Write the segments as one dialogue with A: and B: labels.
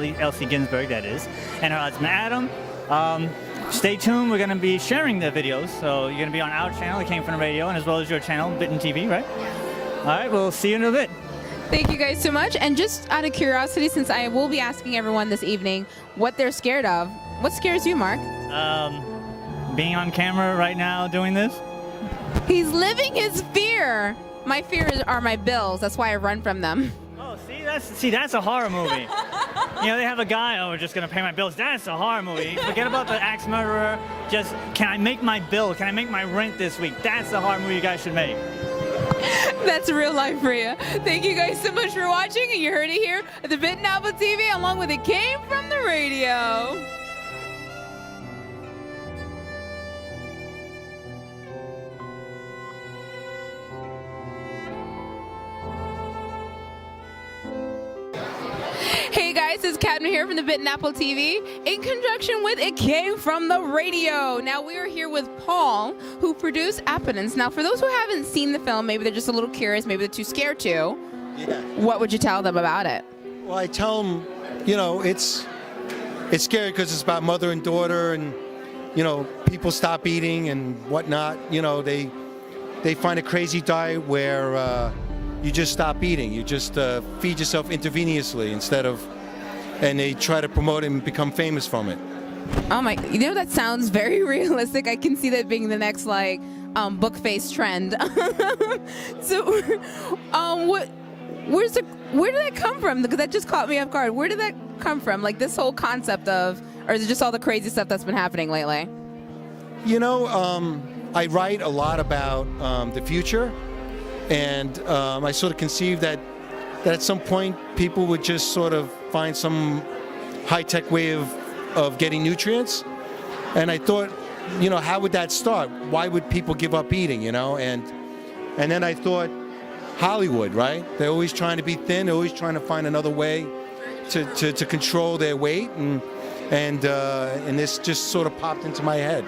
A: Elsie Ginsberg, that is, and her husband Adam. Stay tuned. We're going to be sharing the videos, so you're going to be on our channel, It Came From the Radio, and as well as your channel, Bitten TV, right? All right, we'll see you in a bit.
B: Thank you guys so much. And just out of curiosity, since I will be asking everyone this evening what they're scared of, what scares you, Mark?
A: Being on camera right now doing this.
B: He's living his fear. My fears are my bills. That's why I run from them.
A: Oh, that's a horror movie. You know, they have a guy, oh, we're just going to pay my bills. That's a horror movie. Forget about the axe murderer. Just, can I make my bill? Can I make my rent this week? That's the horror movie you guys should make.
B: That's real life for you. Thank you guys so much for watching, and you heard it here at the Bitten TV, along with It Came From the Radio. Hey guys, it's Cadma here from the Bitten TV in conjunction with It Came From the Radio. Now we are here with Paul, who produced Appetence. Now for those who haven't seen the film, maybe they're just a little curious, maybe they're too scared to.
C: Yeah.
B: What would you tell them about it?
C: Well, I tell them, you know, it's scary because it's about mother and daughter, and you know, people stop eating and whatnot. You know, they find a crazy diet where you just stop eating. You just feed yourself intravenously instead of, and they try to promote it and become famous from it.
B: Oh my, you know, that sounds very realistic. I can see that being the next like book face trend. So, where did that come from? Because that just caught me off guard. Where did that come from? Like this whole concept of, or is it just all the crazy stuff that's been happening lately?
C: You know, I write a lot about the future, and I sort of conceived that at some point people would just sort of find some high-tech way of getting nutrients. And I thought, you know, how would that start? Why would people give up eating, you know? And then I thought, Hollywood, right? They're always trying to be thin. They're always trying to find another way to control their weight. And this just sort of popped into my head.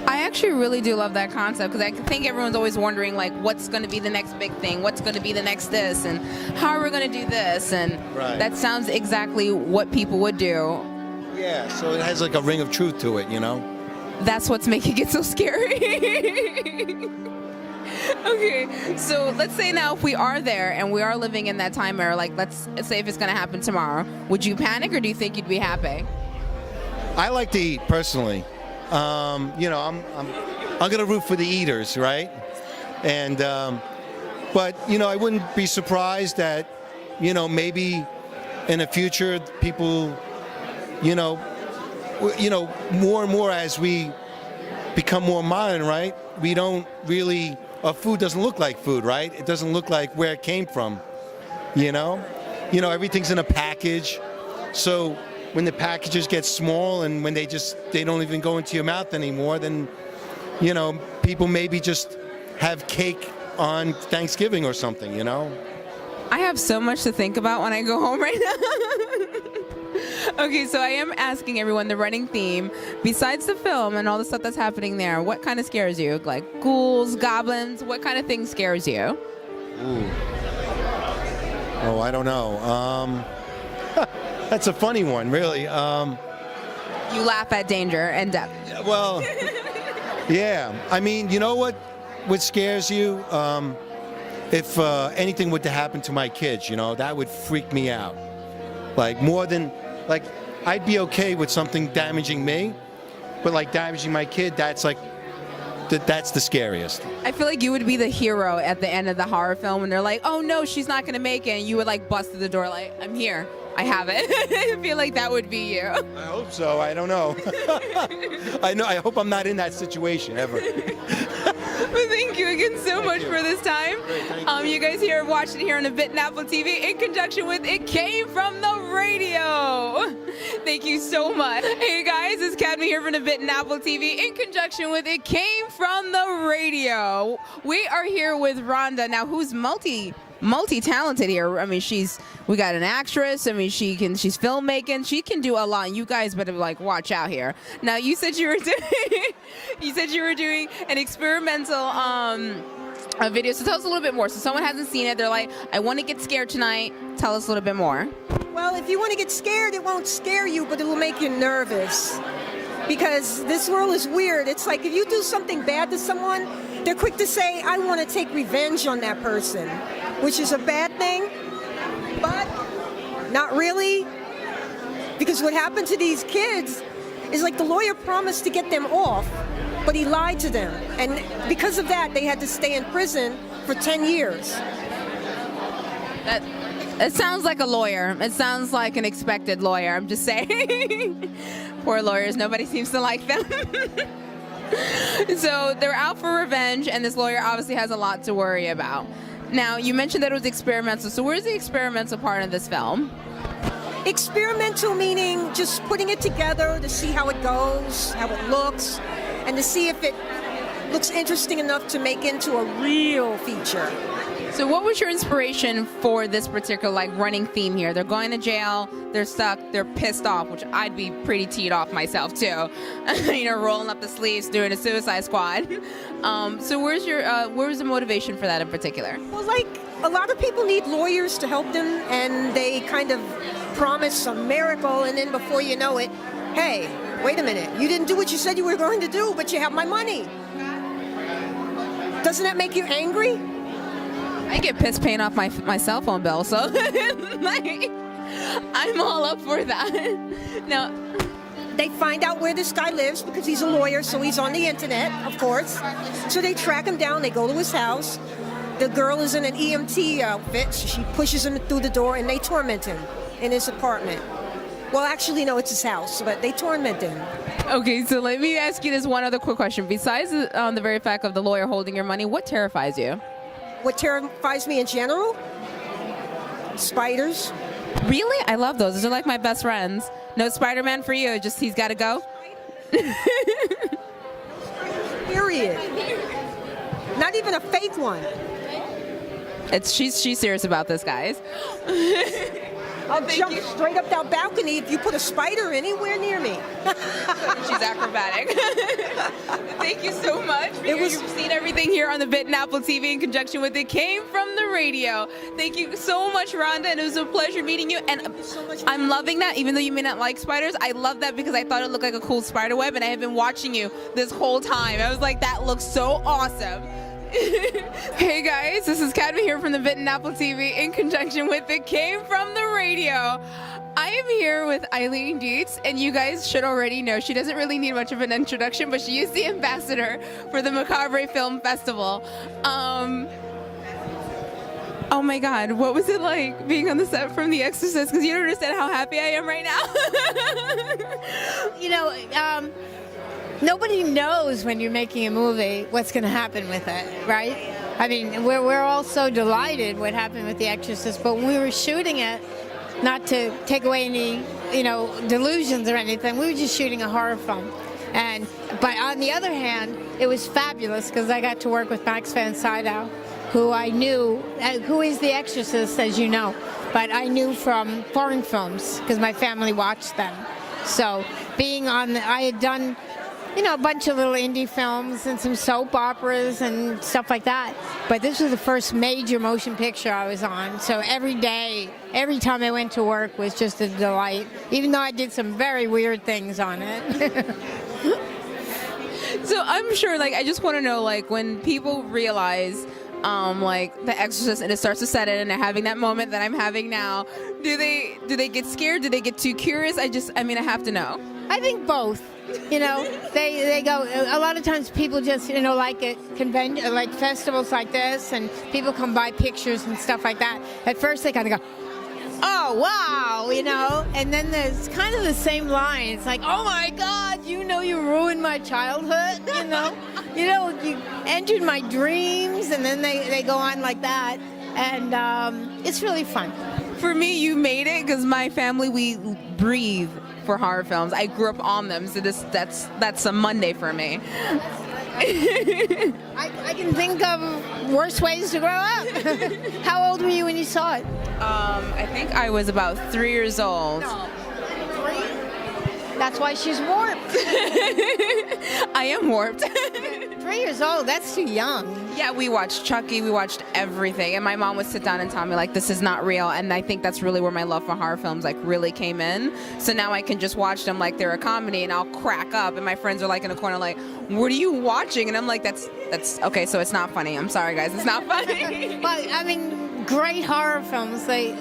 B: I actually really do love that concept, because I think everyone's always wondering, like, what's going to be the next big thing? What's going to be the next this? And how are we going to do this? And
C: right.
B: That sounds exactly what people would do.
C: Yeah, so it has like a ring of truth to it, you know?
B: That's what's making it so scary. Okay, so let's say now if we are there and we are living in that time era, like let's say if it's going to happen tomorrow, would you panic or do you think you'd be happy?
C: I like to eat personally. You know, I'm gonna root for the eaters, right? And but you know, I wouldn't be surprised that, you know, maybe in the future people, you know, more and more as we become more modern, right? We don't really, our food doesn't look like food, right? It doesn't look like where it came from, you know? You know, everything's in a package, so when the packages get small and when they don't even go into your mouth anymore, then, you know, people maybe just have cake on Thanksgiving or something, you know?
B: I have so much to think about when I go home right now. Okay, so I am asking everyone the running theme, besides the film and all the stuff that's happening there, what kind of scares you? Like ghouls, goblins, what kind of thing scares you?
C: Ooh. Oh, I don't know. That's a funny one, really.
B: You laugh at danger and death.
C: Well, yeah. I mean, you know what scares you? if anything were to happen to my kids, you know, that would freak me out. Like more than, like, I'd be okay with something damaging me, but like damaging my kid, that's like, that's the scariest.
B: I feel like you would be the hero at the end of the horror film when they're like, oh no, she's not gonna make it, and you would like bust through the door like, I'm here, I have it. I feel like that would be you.
C: I hope so. I don't know. I hope I'm not in that situation ever.
B: Well, thank you again so much for this time. You guys here watched it here on the Bitten TV in conjunction with It Came From the Radio. Thank you so much. Hey guys, it's Cadma here from the Bitten TV in conjunction with It Came From the Radio. We are here with Rhonda now, who's multi-talented here. I mean, we got an actress. I mean, she's filmmaking. She can do a lot. You guys better like watch out here. Now, you said you were doing an experimental video. So tell us a little bit more. So someone hasn't seen it. They're like, I want to get scared tonight. Tell us a little bit more.
D: Well, if you want to get scared, it won't scare you, but it will make you nervous. Because this world is weird. It's like if you do something bad to someone, they're quick to say, I want to take revenge on that person, which is a bad thing, but not really. Because what happened to these kids is like the lawyer promised to get them off, but he lied to them. And because of that, they had to stay in prison for 10 years.
B: It sounds like a lawyer. It sounds like an expected lawyer. I'm just saying. Poor lawyers. Nobody seems to like them. So they're out for revenge, and this lawyer obviously has a lot to worry about. Now, you mentioned that it was experimental. So where's the experimental part of this film?
D: Experimental meaning just putting it together to see how it goes, how it looks, and to see if it looks interesting enough to make into a real feature.
B: So what was your inspiration for this particular like running theme here? They're going to jail, they're stuck, they're pissed off, which I'd be pretty teed off myself too. You know, rolling up the sleeves, doing a Suicide Squad. So where was the motivation for that in particular?
D: Well, like a lot of people need lawyers to help them, and they kind of promise some miracle, and then before you know it, hey, wait a minute, you didn't do what you said you were going to do, but you have my money. Doesn't that make you angry?
B: I get pissed paying off my cell phone bill, so like, I'm all up for that. Now,
D: they find out where this guy lives because he's a lawyer, so he's on the internet, of course. So they track him down, they go to his house. The girl is in an EMT outfit, so she pushes him through the door, and they torment him in his apartment. Well, actually, no, it's his house, but they torment him.
B: Okay, so let me ask you this one other quick question. Besides the very fact of the lawyer holding your money, what terrifies you?
D: What terrifies me in general? Spiders.
B: Really? I love those. Those are like my best friends. No Spider-Man for you, just he's got to go?
D: Period. Not even a fake one.
B: She's serious about this, guys.
D: I'll jump straight up that balcony if you put a spider anywhere near me.
B: She's acrobatic. Thank you so much. You've seen everything here on the Bitten TV in conjunction with It Came From the Radio. Thank you so much, Rhonda, and it was a pleasure meeting you. And I'm loving that, even though you may not like spiders. I love that because I thought it looked like a cool spider web, and I have been watching you this whole time. I was like, that looks so awesome. Hey guys, this is Cadma here from the Bitten TV in conjunction with It Came From the Radio. I am here with Eileen Dietz, and you guys should already know she doesn't really need much of an introduction, but she is the ambassador for the Macabre Film Festival. Oh my God, what was it like being on the set from The Exorcist? Because you don't understand how happy I am right now.
E: You know, nobody knows when you're making a movie what's going to happen with it, right? I mean, we're all so delighted what happened with The Exorcist, but when we were shooting it, not to take away any, delusions or anything, we were just shooting a horror film. But on the other hand, it was fabulous because I got to work with Max von Sydow, who I knew, who is The Exorcist, as you know, but I knew from foreign films because my family watched them. So I had done a bunch of little indie films and some soap operas and stuff like that. But this was the first major motion picture I was on. So every day, every time I went to work was just a delight, even though I did some very weird things on it.
B: So I'm sure, I just want to know, when people realize like The Exorcist, and it starts to set in, and they're having that moment that I'm having now, do they get scared? Do they get too curious? I mean, I have to know.
E: I think both. You know, they go. A lot of times people just, you know, like at convention, like festivals like this, and people come buy pictures and stuff like that. At first, they kind of go, "Oh wow," you know, and then there's kind of the same line. It's like, "Oh my God, you know, you ruined my childhood," you know, you entered my dreams, and then they go on like that, and it's really fun.
B: For me, you made it, because my family, we breathe for horror films. I grew up on them, so that's a Monday for me.
E: I can think of worse ways to grow up. How old were you when you saw it?
B: I think I was about 3 years old.
E: No. 3? That's why she's warped.
B: I am warped.
E: 3 years old, that's too young.
B: Yeah, we watched Chucky, we watched everything, and my mom would sit down and tell me, like, this is not real, and I think that's really where my love for horror films, like, really came in. So now I can just watch them like they're a comedy, and I'll crack up, and my friends are, like, in a corner, like, what are you watching? And I'm like, that's okay, so it's not funny. I'm sorry, guys, it's not funny.
E: Well, I mean, great horror films, they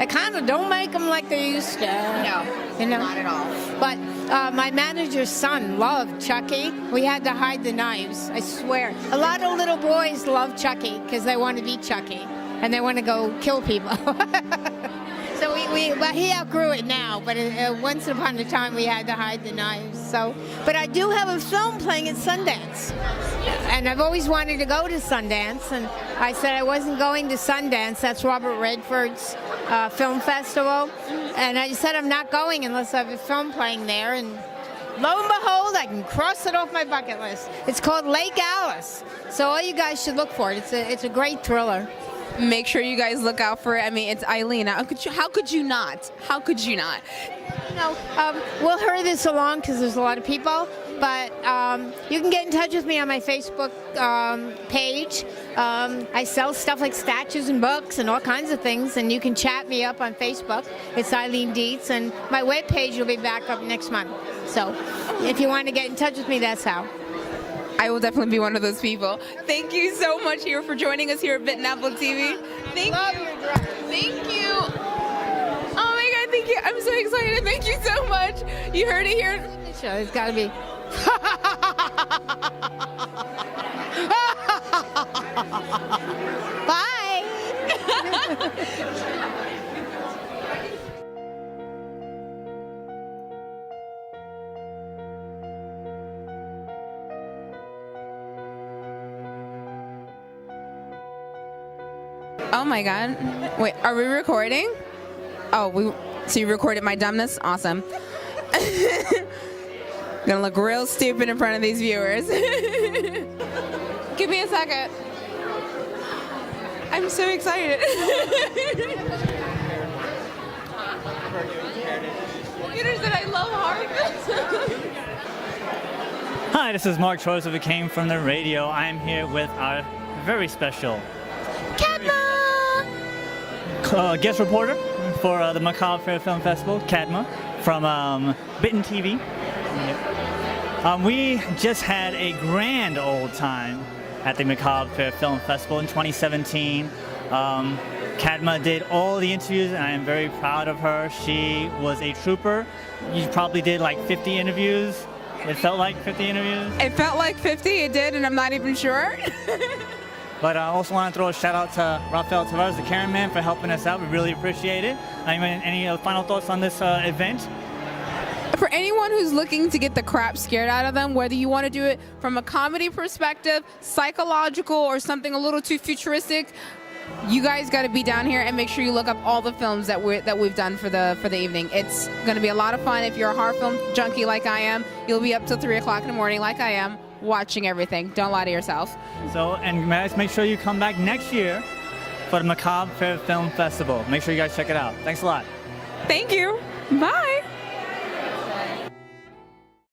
E: kind of don't make them like they used to.
B: No,
E: you know?
B: not at all.
E: But my manager's son loved Chucky. We had to hide the knives, I swear. A lot of little boys love Chucky because they want to be Chucky and they want to go kill people. So but he outgrew it now, but once upon a time we had to hide the knives. So, but I do have a film playing at Sundance. And I've always wanted to go to Sundance, and I said I wasn't going to Sundance. That's Robert Redford's film festival. And I said I'm not going unless I have a film playing there. And lo and behold, I can cross it off my bucket list. It's called Lake Alice. So all you guys should look for it. It's a great thriller.
B: Make sure you guys look out for it. I mean, it's Eileen. How could you not? How could you not?
E: You know, we'll hurry this along because there's a lot of people, but you can get in touch with me on my Facebook page. I sell stuff like statues and books and all kinds of things, and you can chat me up on Facebook. It's Eileen Dietz, and my webpage will be back up next month. So if you want to get in touch with me, that's how.
B: I will definitely be one of those people. Thank you so much here for joining us here at Bitten TV. Thank you. Thank you. Oh my God, thank you. I'm so excited. Thank you so much. You heard it here.
E: It's got to be. Bye.
B: Oh my God. Wait, are we recording? Oh, so you recorded my dumbness? Awesome. Gonna look real stupid in front of these viewers. Give me a second. I'm so excited. Computers that I love horror films.
A: Hi, this is Mark Joseph who came from the radio. I am here with our very special
B: Cadma!
A: Guest reporter for the Macabre Faire Film Festival, Cadma, from Bitten TV. We just had a grand old time at the Macabre Faire Film Festival in 2017. Cadma did all the interviews, and I am very proud of her. She was a trooper. You probably did like 50 interviews. It felt like 50 interviews.
B: It felt like 50, it did, and I'm not even sure.
A: But I also want to throw a shout out to Rafael Tavares, the cameraman, for helping us out. We really appreciate it. Any final thoughts on this event?
B: For anyone who's looking to get the crap scared out of them, whether you want to do it from a comedy perspective, psychological, or something a little too futuristic, you guys got to be down here and make sure you look up all the films that we've done for the evening. It's going to be a lot of fun. If you're a horror film junkie like I am, you'll be up till 3 o'clock in the morning like I am, watching everything. Don't lie to yourself.
A: So, and guys, make sure you come back next year for the Macabre Faire Film Festival. Make sure you guys check it out. Thanks a lot.
B: Thank you. Bye.